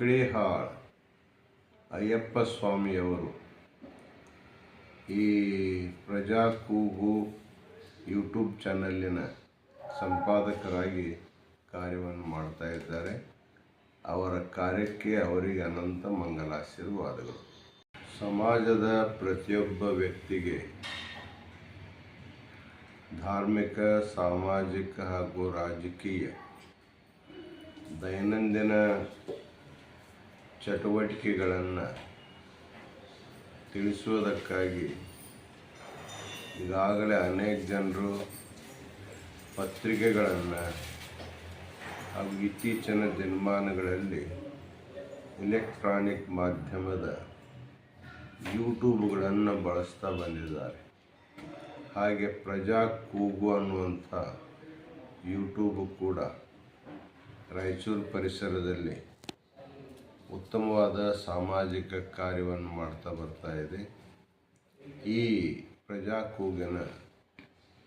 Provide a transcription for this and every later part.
ಪಿಕಳಿಹಾಳ್ ಅಯ್ಯಪ್ಪ ಸ್ವಾಮಿಯವರು ಈ ಪ್ರಜಾ ಕೂಗು ಯೂಟ್ಯೂಬ್ ಚಾನಲಿನ ಸಂಪಾದಕರಾಗಿ ಕಾರ್ಯವನ್ನು ಮಾಡ್ತಾ ಇದ್ದಾರೆ. ಅವರ ಕಾರ್ಯಕ್ಕೆ ಅವರಿಗೆ ಅನಂತ ಮಂಗಲಾಶೀರ್ವಾದಗಳು. ಸಮಾಜದ ಪ್ರತಿಯೊಬ್ಬ ವ್ಯಕ್ತಿಗೆ ಧಾರ್ಮಿಕ, ಸಾಮಾಜಿಕ ಹಾಗೂ ರಾಜಕೀಯ ದೈನಂದಿನ ಚಟುವಟಿಕೆಗಳನ್ನು ತಿಳಿಸುವುದಕ್ಕಾಗಿ ಈಗಾಗಲೇ ಅನೇಕ ಜನರು ಪತ್ರಿಕೆಗಳನ್ನು ಹಾಗೂ ಇತ್ತೀಚಿನ ದಿನಮಾನಗಳಲ್ಲಿ ಎಲೆಕ್ಟ್ರಾನಿಕ್ ಮಾಧ್ಯಮದ ಯೂಟ್ಯೂಬ್ಗಳನ್ನು ಬಳಸ್ತಾ ಬಂದಿದ್ದಾರೆ. ಹಾಗೆ ಪ್ರಜಾ ಕೂಗು ಅನ್ನುವಂಥ ಯೂಟ್ಯೂಬ್ ಕೂಡ ರಾಯಚೂರು ಪರಿಸರದಲ್ಲಿ ಉತ್ತಮವಾದ ಸಾಮಾಜಿಕ ಕಾರ್ಯವನ್ನು ಮಾಡ್ತಾ ಬರ್ತಾ ಇದೆ. ಈ ಪ್ರಜಾ ಕೂಗಿನ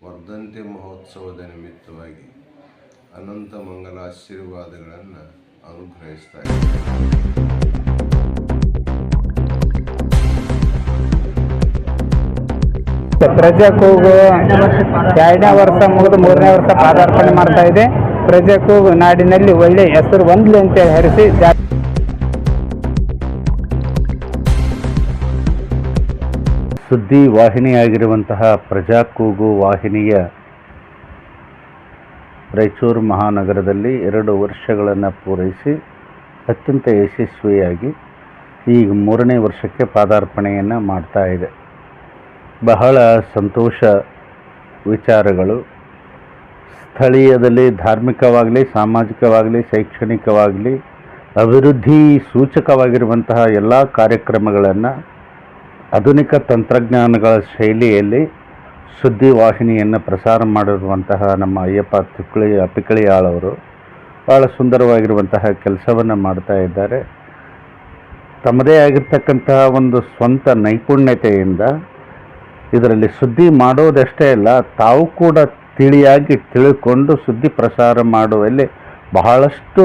ವರ್ಧಂತಿ ಮಹೋತ್ಸವದ ನಿಮಿತ್ತವಾಗಿ ಅನಂತ ಮಂಗಲಾಶೀರ್ವಾದಗಳನ್ನು ಅನುಗ್ರಹಿಸ್ತಾ ಇದ್ದಾರೆ. ಪ್ರಜಾ ಕೂಗು 2ನೇ ವರ್ಷ ಮುಗಿದು 3ನೇ ವರ್ಷ ಪಾದಾರ್ಪಣೆ ಮಾಡ್ತಾ ಇದೆ. ಪ್ರಜಾ ಕೂಗು ನಾಡಿನಲ್ಲಿ ಒಳ್ಳೆ ಹೆಸರು ಹೊಂದಲಿ ಅಂತ ಹರಿಸಿ ಸುದ್ದಿ ವಾಹಿನಿಯಾಗಿರುವಂತಹ ಪ್ರಜಾ ಕೂಗು ವಾಹಿನಿಯ ರಾಯಚೂರು ಮಹಾನಗರದಲ್ಲಿ 2 ವರ್ಷಗಳನ್ನು ಪೂರೈಸಿ ಅತ್ಯಂತ ಯಶಸ್ವಿಯಾಗಿ ಈಗ 3ನೇ ವರ್ಷಕ್ಕೆ ಪಾದಾರ್ಪಣೆಯನ್ನು ಮಾಡ್ತಾ ಇದೆ. ಬಹಳ ಸಂತೋಷ ವಿಚಾರಗಳು. ಸ್ಥಳೀಯದಲ್ಲಿ ಧಾರ್ಮಿಕವಾಗಲಿ, ಸಾಮಾಜಿಕವಾಗಲಿ, ಶೈಕ್ಷಣಿಕವಾಗಲಿ ಅಭಿವೃದ್ಧಿ ಸೂಚಕವಾಗಿರುವಂತಹ ಎಲ್ಲ ಕಾರ್ಯಕ್ರಮಗಳನ್ನು ಆಧುನಿಕ ತಂತ್ರಜ್ಞಾನಗಳ ಶೈಲಿಯಲ್ಲಿ ಸುದ್ದಿವಾಹಿನಿಯನ್ನು ಪ್ರಸಾರ ಮಾಡಿರುವಂತಹ ನಮ್ಮ ಅಯ್ಯಪ್ಪ ಪಿಕಳಿಹಾಳ್ ಅವರು ಭಾಳ ಸುಂದರವಾಗಿರುವಂತಹ ಕೆಲಸವನ್ನು ಮಾಡ್ತಾ ಇದ್ದಾರೆ. ತಮ್ಮದೇ ಆಗಿರ್ತಕ್ಕಂತಹ ಒಂದು ಸ್ವಂತ ನೈಪುಣ್ಯತೆಯಿಂದ ಇದರಲ್ಲಿ ಸುದ್ದಿ ಮಾಡೋದಷ್ಟೇ ಅಲ್ಲ, ತಾವು ಕೂಡ ತಿಳಿಯಾಗಿ ತಿಳ್ಕೊಂಡು ಸುದ್ದಿ ಪ್ರಸಾರ ಮಾಡುವಲ್ಲಿ ಬಹಳಷ್ಟು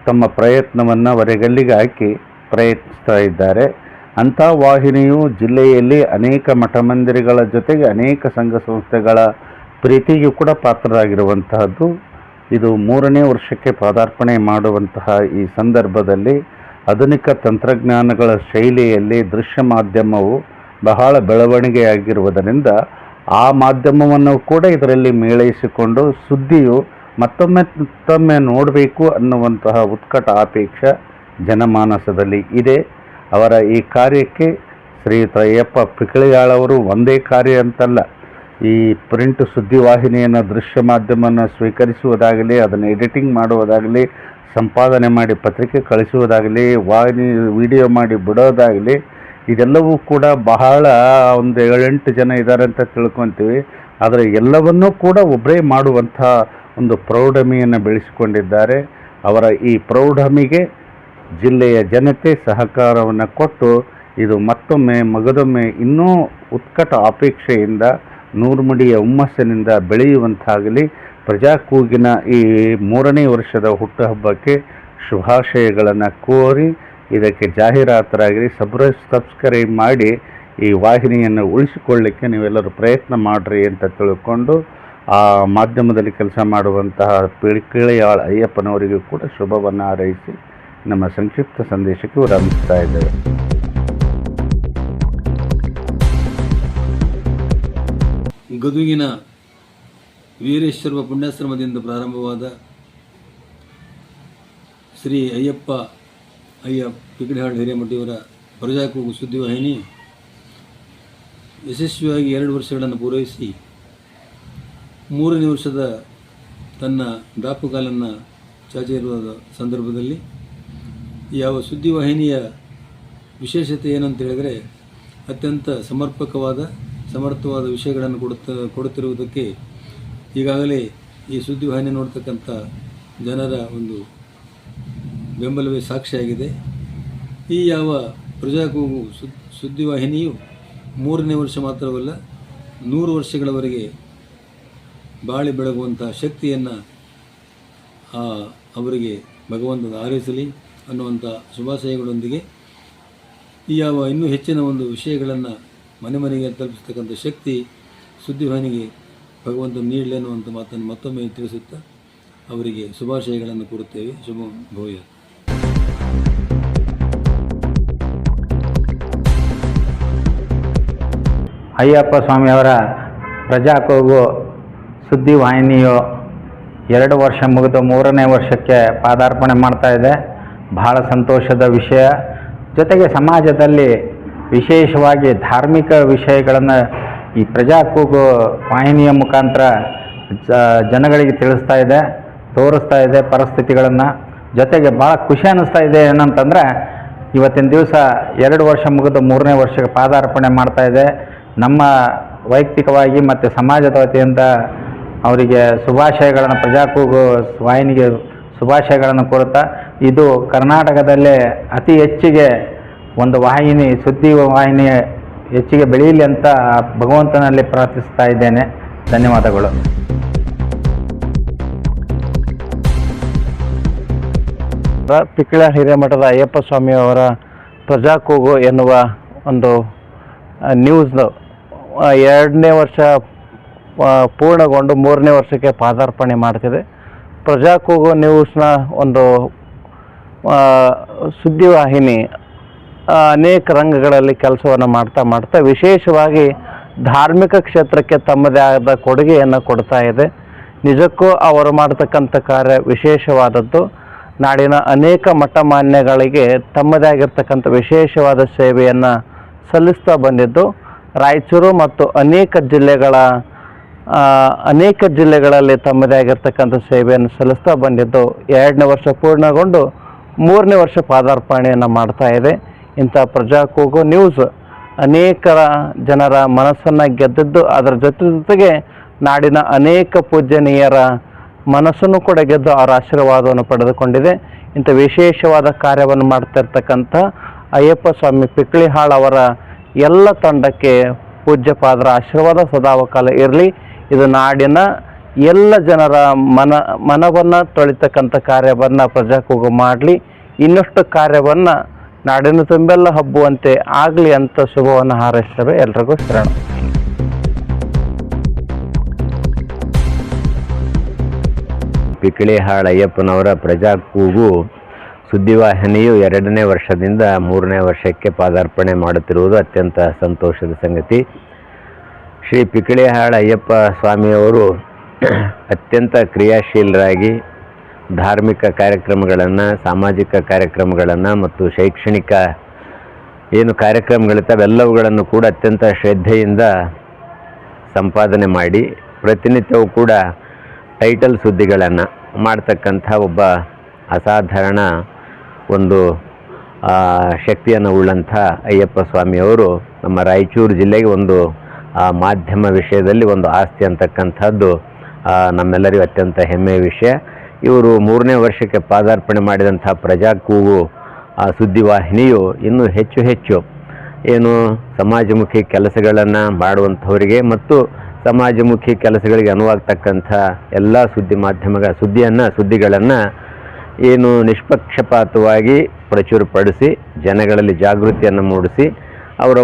ತಮ್ಮ ಪ್ರಯತ್ನವನ್ನು ಹೊರಗಲ್ಲಿಗೆ ಹಾಕಿ ಪ್ರಯತ್ನಿಸ್ತಾ ಇದ್ದಾರೆ. ಅಂಥ ವಾಹಿನಿಯು ಜಿಲ್ಲೆಯಲ್ಲಿ ಅನೇಕ ಮಠ ಮಂದಿರಗಳ ಜೊತೆಗೆ ಅನೇಕ ಸಂಘ ಸಂಸ್ಥೆಗಳ ಪ್ರೀತಿಗೂ ಕೂಡ ಪಾತ್ರರಾಗಿರುವಂತಹದ್ದು. ಇದು 3ನೇ ವರ್ಷಕ್ಕೆ ಪಾದಾರ್ಪಣೆ ಮಾಡುವಂತಹ ಈ ಸಂದರ್ಭದಲ್ಲಿ ಆಧುನಿಕ ತಂತ್ರಜ್ಞಾನಗಳ ಶೈಲಿಯಲ್ಲಿ ದೃಶ್ಯ ಮಾಧ್ಯಮವು ಬಹಳ ಬೆಳವಣಿಗೆಯಾಗಿರುವುದರಿಂದ ಆ ಮಾಧ್ಯಮವನ್ನು ಕೂಡ ಇದರಲ್ಲಿ ಮೇಳೈಸಿಕೊಂಡು ಸುದ್ದಿಯು ಮತ್ತೊಮ್ಮೆ ನೋಡಬೇಕು ಅನ್ನುವಂತಹ ಉತ್ಕಟ ಅಪೇಕ್ಷೆ ಜನಮಾನಸದಲ್ಲಿ ಇದೆ. ಅವರ ಈ ಕಾರ್ಯಕ್ಕೆ ಶ್ರೀಯುತ ಅಯ್ಯಪ್ಪ ಪಿಕಳಿಹಾಳ್ ಅವರು ಒಂದೇ ಕಾರ್ಯ ಅಂತಲ್ಲ, ಈ ಪ್ರಿಂಟ್ ಸುದ್ದಿವಾಹಿನಿಯನ್ನು ದೃಶ್ಯ ಮಾಧ್ಯಮವನ್ನು ಸ್ವೀಕರಿಸುವುದಾಗಲಿ, ಅದನ್ನು ಎಡಿಟಿಂಗ್ ಮಾಡುವುದಾಗಲಿ, ಸಂಪಾದನೆ ಮಾಡಿ ಪತ್ರಿಕೆ ಕಳಿಸುವುದಾಗಲಿ, ವಾಹಿನಿ ವಿಡಿಯೋ ಮಾಡಿ ಬಿಡೋದಾಗಲಿ, ಇದೆಲ್ಲವೂ ಕೂಡ ಬಹಳ ಒಂದು 7-8 ಜನ ಇದ್ದಾರೆ ಅಂತ ತಿಳ್ಕೊತೀವಿ. ಆದರೆ ಎಲ್ಲವನ್ನೂ ಕೂಡ ಒಬ್ಬರೇ ಮಾಡುವಂಥ ಒಂದು ಪ್ರೌಢಮೆಯನ್ನು ಬೆಳೆಸಿಕೊಂಡಿದ್ದಾರೆ. ಅವರ ಈ ಪ್ರೌಢಮೆಗೆ ಜಿಲ್ಲೆಯ ಜನತೆ ಸಹಕಾರವನ್ನು ಕೊಟ್ಟು ಇದು ಮತ್ತೊಮ್ಮೆ ಮಗದೊಮ್ಮೆ ಇನ್ನೂ ಉತ್ಕಟ ಅಪೇಕ್ಷೆಯಿಂದ ನೂರ್ಮಡಿಯ ಹುಮ್ಮಸ್ಸಿನಿಂದ ಬೆಳೆಯುವಂತಾಗಲಿ. ಪ್ರಜಾ ಕೂಗಿನ ಈ 3ನೇ ವರ್ಷದ ಹುಟ್ಟುಹಬ್ಬಕ್ಕೆ ಶುಭಾಶಯಗಳನ್ನು ಕೋರಿ ಇದಕ್ಕೆ ಜಾಹೀರಾತರಾಗಿ ಸಬ್ಸ್ಕ್ರೈಬ್ ಮಾಡಿ ಈ ವಾಹಿನಿಯನ್ನು ಉಳಿಸಿಕೊಳ್ಳಿಕ್ಕೆ ನೀವೆಲ್ಲರೂ ಪ್ರಯತ್ನ ಮಾಡಿರಿ ಅಂತ ತಿಳ್ಕೊಂಡು ಆ ಮಾಧ್ಯಮದಲ್ಲಿ ಕೆಲಸ ಮಾಡುವಂತಹ ಪಿಕಳಿಹಾಳ್ ಅಯ್ಯಪ್ಪನವರಿಗೂ ಕೂಡ ಶುಭವನ್ನು ಹಾರೈಸಿ ನಮ್ಮ ಸಂಕ್ಷಿಪ್ತ ಸಂದೇಶಕ್ಕೆ ವಿರಾಮಿಸ್ತಾ ಇದ್ದೇವೆ. ಗದುಗಿನ ವೀರೇಶ್ವರ ಪುಣ್ಯಾಶ್ರಮದಿಂದ ಪ್ರಾರಂಭವಾದ ಶ್ರೀ ಅಯ್ಯಪ್ಪ ಪಿಕಳಿಹಾಳ್ ಹಿರೇಮಠಿಯವರ ಪ್ರಜಾ ಕೂಗು ಸುದ್ದಿವಾಹಿನಿ ಯಶಸ್ವಿಯಾಗಿ 2 ವರ್ಷಗಳನ್ನು ಪೂರೈಸಿ 3ನೇ ವರ್ಷದ ತನ್ನ ದಾಪುಗಾಲನ್ನು ಚಾಚಿರುವ ಸಂದರ್ಭದಲ್ಲಿ ಯಾವ ಸುದ್ದಿವಾಹಿನಿಯ ವಿಶೇಷತೆ ಏನಂತ ಹೇಳಿದರೆ ಅತ್ಯಂತ ಸಮರ್ಥವಾದ ವಿಷಯಗಳನ್ನು ಕೊಡುತ್ತಿರುವುದಕ್ಕೆ ಈಗಾಗಲೇ ಈ ಸುದ್ದಿವಾಹಿನಿ ನೋಡ್ತಕ್ಕಂಥ ಜನರ ಒಂದು ಬೆಂಬಲವೇ ಸಾಕ್ಷಿಯಾಗಿದೆ. ಈ ಯಾವ ಪ್ರಜಾ ಕೂಗು ಸುದ್ದಿವಾಹಿನಿಯು 3ನೇ ವರ್ಷ ಮಾತ್ರವಲ್ಲ 100 ವರ್ಷಗಳವರೆಗೆ ಬಾಳಿ ಬೆಳಗುವಂಥ ಶಕ್ತಿಯನ್ನು ಅವರಿಗೆ ಭಗವಂತನ ಹಾರೈಸಲಿ. ಅನ್ನುವಂಥ ಶುಭಾಶಯಗಳೊಂದಿಗೆ ಈ ಇನ್ನೂ ಹೆಚ್ಚಿನ ಒಂದು ವಿಷಯಗಳನ್ನು ಮನೆ ಮನೆಗೆ ತಲುಪಿಸ್ತಕ್ಕಂಥ ಶಕ್ತಿ ಸುದ್ದಿವಾಹಿನಿಗೆ ಭಗವಂತ ನೀಡಲಿ ಅನ್ನುವಂಥ ಮಾತನ್ನು ಮತ್ತೊಮ್ಮೆ ತಿಳಿಸುತ್ತಾ ಅವರಿಗೆ ಶುಭಾಶಯಗಳನ್ನು ಕೋರುತ್ತೇವೆ. ಶುಭ ಭೂಯ. ಅಯ್ಯಪ್ಪ ಸ್ವಾಮಿಯವರ ಪ್ರಜಾ ಕೂಗು ಸುದ್ದಿವಾಹಿನಿಯು 2 ವರ್ಷ ಮುಗಿದು 3ನೇ ವರ್ಷಕ್ಕೆ ಪಾದಾರ್ಪಣೆ ಮಾಡ್ತಾ ಇದೆ. ಬಹಳ ಸಂತೋಷದ ವಿಷಯ. ಜೊತೆಗೆ ಸಮಾಜದಲ್ಲಿ ವಿಶೇಷವಾಗಿ ಧಾರ್ಮಿಕ ವಿಷಯಗಳನ್ನು ಈ ಪ್ರಜಾ ಕೂಗು ವಾಹಿನಿಯ ಮುಖಾಂತರ ಜನಗಳಿಗೆ ತಿಳಿಸ್ತಾ ಇದೆ, ತೋರಿಸ್ತಾ ಇದೆ ಪರಿಸ್ಥಿತಿಗಳನ್ನು. ಜೊತೆಗೆ ಭಾಳ ಖುಷಿ ಅನ್ನಿಸ್ತಾ ಇದೆ ಏನಂತಂದರೆ ಇವತ್ತಿನ ದಿವಸ 2 ವರ್ಷ ಮುಗಿದು 3ನೇ ವರ್ಷಕ್ಕೆ ಪಾದಾರ್ಪಣೆ ಮಾಡ್ತಾ ಇದೆ. ನಮ್ಮ ವೈಯಕ್ತಿಕವಾಗಿ ಮತ್ತು ಸಮಾಜದ ವತಿಯಿಂದ ಅವರಿಗೆ ಶುಭಾಶಯಗಳನ್ನು, ಪ್ರಜಾ ಕೂಗು ವಾಹಿನಿಗೆ ಶುಭಾಶಯಗಳನ್ನು ಕೋರುತ್ತಾ, ಇದು ಕರ್ನಾಟಕದಲ್ಲೇ ಅತಿ ಹೆಚ್ಚಿಗೆ ಒಂದು ವಾಹಿನಿ, ಸುದ್ದಿ ವಾಹಿನಿ ಹೆಚ್ಚಿಗೆ ಬೆಳೆಯಲಿ ಅಂತ ಭಗವಂತನಲ್ಲಿ ಪ್ರಾರ್ಥಿಸ್ತಾ ಇದ್ದೇನೆ. ಧನ್ಯವಾದಗಳು. ಪಿಕ್ಳ ಹಿರೇಮಠದ ಅಯ್ಯಪ್ಪ ಸ್ವಾಮಿಯವರ ಪ್ರಜಾ ಕೂಗು ಎನ್ನುವ ಒಂದು ನ್ಯೂಸ್ನು 2ನೇ ವರ್ಷ ಪೂರ್ಣಗೊಂಡು 3ನೇ ವರ್ಷಕ್ಕೆ ಪಾದಾರ್ಪಣೆ ಮಾಡ್ತಿದೆ. ಪ್ರಜಾ ಕೂಗು ನ್ಯೂಸ್ನ ಒಂದು ಸುದ್ದಿವಾಹಿನಿ ಅನೇಕ ರಂಗಗಳಲ್ಲಿ ಕೆಲಸವನ್ನು ಮಾಡ್ತಾ ವಿಶೇಷವಾಗಿ ಧಾರ್ಮಿಕ ಕ್ಷೇತ್ರಕ್ಕೆ ತಮ್ಮದೇ ಆದ ಕೊಡುಗೆಯನ್ನು ಕೊಡ್ತಾ ಇದೆ. ನಿಜಕ್ಕೂ ಅವರು ಮಾಡ್ತಕ್ಕಂಥ ಕಾರ್ಯ ವಿಶೇಷವಾದದ್ದು. ನಾಡಿನ ಅನೇಕ ಮಠಮಾನ್ಯಗಳಿಗೆ ತಮ್ಮದೇ ಆಗಿರ್ತಕ್ಕಂಥ ವಿಶೇಷವಾದ ಸೇವೆಯನ್ನು ಸಲ್ಲಿಸ್ತಾ ಬಂದಿದ್ದು, ರಾಯಚೂರು ಮತ್ತು ಅನೇಕ ಜಿಲ್ಲೆಗಳಲ್ಲಿ ತಮ್ಮದೇ ಆಗಿರ್ತಕ್ಕಂಥ ಸೇವೆಯನ್ನು ಸಲ್ಲಿಸ್ತಾ ಬಂದಿದ್ದು 2ನೇ ವರ್ಷ ಪೂರ್ಣಗೊಂಡು 3ನೇ ವರ್ಷ ಪಾದಾರ್ಪಣೆಯನ್ನು ಮಾಡ್ತಾ ಇದೆ. ಇಂಥ ಪ್ರಜಾ ಕೂಗು ನ್ಯೂಸ್ ಅನೇಕ ಜನರ ಮನಸ್ಸನ್ನು ಗೆದ್ದಿದ್ದು, ಅದರ ಜೊತೆಗೆ ನಾಡಿನ ಅನೇಕ ಪೂಜ್ಯನೀಯರ ಮನಸ್ಸನ್ನು ಕೂಡ ಗೆದ್ದು ಅವರ ಆಶೀರ್ವಾದವನ್ನು ಪಡೆದುಕೊಂಡಿದೆ. ಇಂಥ ವಿಶೇಷವಾದ ಕಾರ್ಯವನ್ನು ಮಾಡ್ತಿರ್ತಕ್ಕಂಥ ಅಯ್ಯಪ್ಪ ಸ್ವಾಮಿ ಪಿಕ್ಳಿಹಾಳ್ ಅವರ ಎಲ್ಲ ತಂಡಕ್ಕೆ ಪೂಜ್ಯಪಾದರ ಆಶೀರ್ವಾದ ಸದಾಕಾಲ ಇರಲಿ. ಇದು ನಾಡಿನ ಎಲ್ಲ ಜನರ ಮನವನ್ನು ತೊಳಿತಕ್ಕಂಥ ಕಾರ್ಯವನ್ನು ಪ್ರಜಾ ಕೂಗು ಮಾಡಲಿ. ಇನ್ನಷ್ಟು ಕಾರ್ಯವನ್ನು ನಾಡಿನ ತುಂಬೆಲ್ಲ ಹಬ್ಬುವಂತೆ ಆಗಲಿ ಅಂತ ಶುಭವನ್ನು ಹಾರೈಸ್ತೇವೆ. ಎಲ್ರಿಗೂ ಶರಣ. ಪಿಕ್ಳಿಹಾಳ್ ಅಯ್ಯಪ್ಪನವರ ಪ್ರಜಾ ಕೂಗು ಸುದ್ದಿವಾಹಿನಿಯು 2ನೇ ವರ್ಷದಿಂದ 3ನೇ ವರ್ಷಕ್ಕೆ ಪಾದಾರ್ಪಣೆ ಮಾಡುತ್ತಿರುವುದು ಅತ್ಯಂತ ಸಂತೋಷದ ಸಂಗತಿ. ಶ್ರೀ ಪಿಕ್ಳಿಹಾಳ್ ಅಯ್ಯಪ್ಪ ಸ್ವಾಮಿಯವರು ಅತ್ಯಂತ ಕ್ರಿಯಾಶೀಲರಾಗಿ ಧಾರ್ಮಿಕ ಕಾರ್ಯಕ್ರಮಗಳನ್ನು, ಸಾಮಾಜಿಕ ಕಾರ್ಯಕ್ರಮಗಳನ್ನು ಮತ್ತು ಶೈಕ್ಷಣಿಕ ಏನು ಕಾರ್ಯಕ್ರಮಗಳಿದ್ದಾವೆಲ್ಲವುಗಳನ್ನು ಕೂಡ ಅತ್ಯಂತ ಶ್ರದ್ಧೆಯಿಂದ ಸಂಪಾದನೆ ಮಾಡಿ ಪ್ರತಿನಿತ್ಯವೂ ಕೂಡ ಟೈಟಲ್ ಸುದ್ದಿಗಳನ್ನು ಮಾಡ್ತಕ್ಕಂಥ ಒಬ್ಬ ಅಸಾಧಾರಣ ಒಂದು ಶಕ್ತಿಯನ್ನು ಉಳ್ಳಂಥ ಅಯ್ಯಪ್ಪ ಸ್ವಾಮಿಯವರು ನಮ್ಮ ರಾಯಚೂರು ಜಿಲ್ಲೆಗೆ ಒಂದು ಮಾಧ್ಯಮ ವಿಷಯದಲ್ಲಿ ಒಂದು ಆಸ್ತಿ ಅಂತಕ್ಕಂಥದ್ದು ನಮ್ಮೆಲ್ಲರಿಗೂ ಅತ್ಯಂತ ಹೆಮ್ಮೆಯ ವಿಷಯ. ಇವರು 3ನೇ ವರ್ಷಕ್ಕೆ ಪಾದಾರ್ಪಣೆ ಮಾಡಿದಂಥ ಪ್ರಜಾ ಕೂಗು ಸುದ್ದಿವಾಹಿನಿಯು ಇನ್ನೂ ಹೆಚ್ಚು ಏನು ಸಮಾಜಮುಖಿ ಕೆಲಸಗಳನ್ನು ಮಾಡುವಂಥವರಿಗೆ ಮತ್ತು ಸಮಾಜಮುಖಿ ಕೆಲಸಗಳಿಗೆ ಅನುವಾಗ್ತಕ್ಕಂಥ ಎಲ್ಲ ಸುದ್ದಿಗಳನ್ನು ಏನು ನಿಷ್ಪಕ್ಷಪಾತವಾಗಿ ಪ್ರಚುರಪಡಿಸಿ ಜನಗಳಲ್ಲಿ ಜಾಗೃತಿಯನ್ನು ಮೂಡಿಸಿ ಅವರ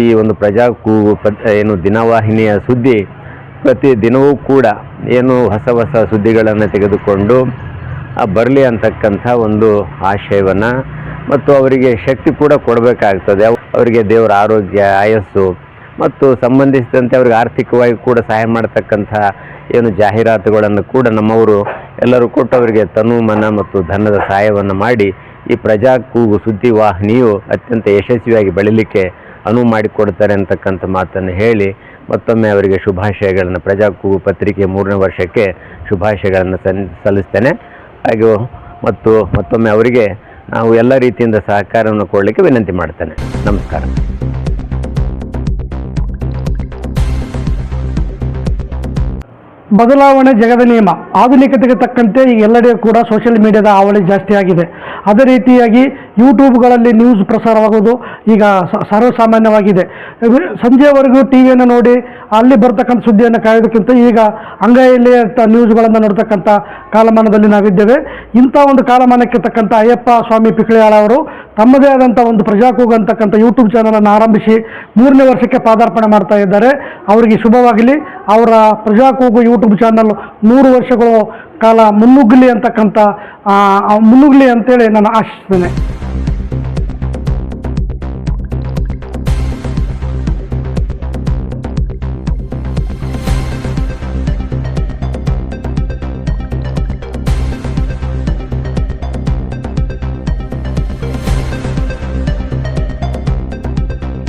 ಈ ಒಂದು ಪ್ರಜಾ ಕೂಗು ಏನು ದಿನವಾಹಿನಿಯ ಸುದ್ದಿ ಪ್ರತಿ ದಿನವೂ ಕೂಡ ಏನು ಹೊಸ ಸುದ್ದಿಗಳನ್ನು ತೆಗೆದುಕೊಂಡು ಬರಲಿ ಅಂತಕ್ಕಂಥ ಒಂದು ಆಶಯವನ್ನು ಮತ್ತು ಅವರಿಗೆ ಶಕ್ತಿ ಕೂಡ ಕೊಡಬೇಕಾಗ್ತದೆ. ಅವರಿಗೆ ದೇವರ ಆರೋಗ್ಯ, ಆಯಸ್ಸು ಮತ್ತು ಸಂಬಂಧಿಸಿದಂತೆ ಅವರಿಗೆ ಆರ್ಥಿಕವಾಗಿ ಕೂಡ ಸಹಾಯ ಮಾಡತಕ್ಕಂಥ ಏನು ಜಾಹೀರಾತುಗಳನ್ನು ಕೂಡ ನಮ್ಮವರು ಎಲ್ಲರೂ ಕೊಟ್ಟು ಅವರಿಗೆ ತನು ಮನ ಮತ್ತು ಧನದ ಸಹಾಯವನ್ನು ಮಾಡಿ ಈ ಪ್ರಜಾ ಕೂಗು ಸುದ್ದಿವಾಹಿನಿಯು ಅತ್ಯಂತ ಯಶಸ್ವಿಯಾಗಿ ಬೆಳೀಲಿಕ್ಕೆ ಅನುವು ಮಾಡಿಕೊಡ್ತಾರೆ ಅಂತಕ್ಕಂಥ ಮಾತನ್ನು ಹೇಳಿ ಮತ್ತೊಮ್ಮೆ ಅವರಿಗೆ ಶುಭಾಶಯಗಳನ್ನು, ಪ್ರಜಾ ಕೂಗು ಪತ್ರಿಕೆ 3ನೇ ವರ್ಷಕ್ಕೆ ಶುಭಾಶಯಗಳನ್ನು ಸಲ್ಲಿಸ್ತೇನೆ. ಹಾಗೆ ಮತ್ತೊಮ್ಮೆ ಅವರಿಗೆ ನಾವು ಎಲ್ಲ ರೀತಿಯಿಂದ ಸಹಕಾರವನ್ನು ಕೊಡಲಿಕ್ಕೆ ವಿನಂತಿ ಮಾಡ್ತೇನೆ. ನಮಸ್ಕಾರ. ಬದಲಾವಣೆ ಜಗದ ನಿಯಮ. ಆಧುನಿಕತೆಗೆ ತಕ್ಕಂತೆ ಈಗ ಎಲ್ಲೆಡೆ ಕೂಡ ಸೋಷಿಯಲ್ ಮೀಡಿಯಾದ ಹಾವಳಿ ಜಾಸ್ತಿ ಆಗಿದೆ. ಅದೇ ರೀತಿಯಾಗಿ ಯೂಟ್ಯೂಬ್ಗಳಲ್ಲಿ ನ್ಯೂಸ್ ಪ್ರಸಾರವಾಗೋದು ಈಗ ಸರ್ವಸಾಮಾನ್ಯವಾಗಿದೆ. ಸಂಜೆವರೆಗೂ ಟಿ ವಿಯನ್ನು ನೋಡಿ ಅಲ್ಲಿ ಬರ್ತಕ್ಕಂಥ ಸುದ್ದಿಯನ್ನು ಕಾಯೋದಕ್ಕಿಂತ ಈಗ ಅಂಗೈಯಲ್ಲಿ ನ್ಯೂಸ್ಗಳನ್ನು ನೋಡ್ತಕ್ಕಂಥ ಕಾಲಮಾನದಲ್ಲಿ ನಾವಿದ್ದೇವೆ. ಇಂಥ ಒಂದು ಕಾಲಮಾನಕ್ಕೆ ತಕ್ಕಂಥ ಅಯ್ಯಪ್ಪ ಸ್ವಾಮಿ ಪಿಕಳಿಯಾಳ ಅವರು ತಮ್ಮದೇ ಆದಂಥ ಒಂದು ಪ್ರಜಾಕೂಗು ಅಂತಕ್ಕಂಥ ಯೂಟ್ಯೂಬ್ ಚಾನಲನ್ನು ಆರಂಭಿಸಿ 3ನೇ ವರ್ಷಕ್ಕೆ ಪಾದಾರ್ಪಣೆ ಮಾಡ್ತಾ ಇದ್ದಾರೆ. ಅವರಿಗೆ ಶುಭವಾಗಲಿ. ಅವರ ಪ್ರಜಾಕೂಗು ಯೂಟ್ಯೂಬ್ ಚಾನಲ್ 100 ವರ್ಷಗಳ ಕಾಲ ಮುನ್ನುಗ್ಗಲಿ ಅಂತಕ್ಕಂಥ ಮುನ್ನುಗ್ಗಲಿ ಅಂತೇಳಿ ನಾನು ಆಶಿಸ್ತೇನೆ.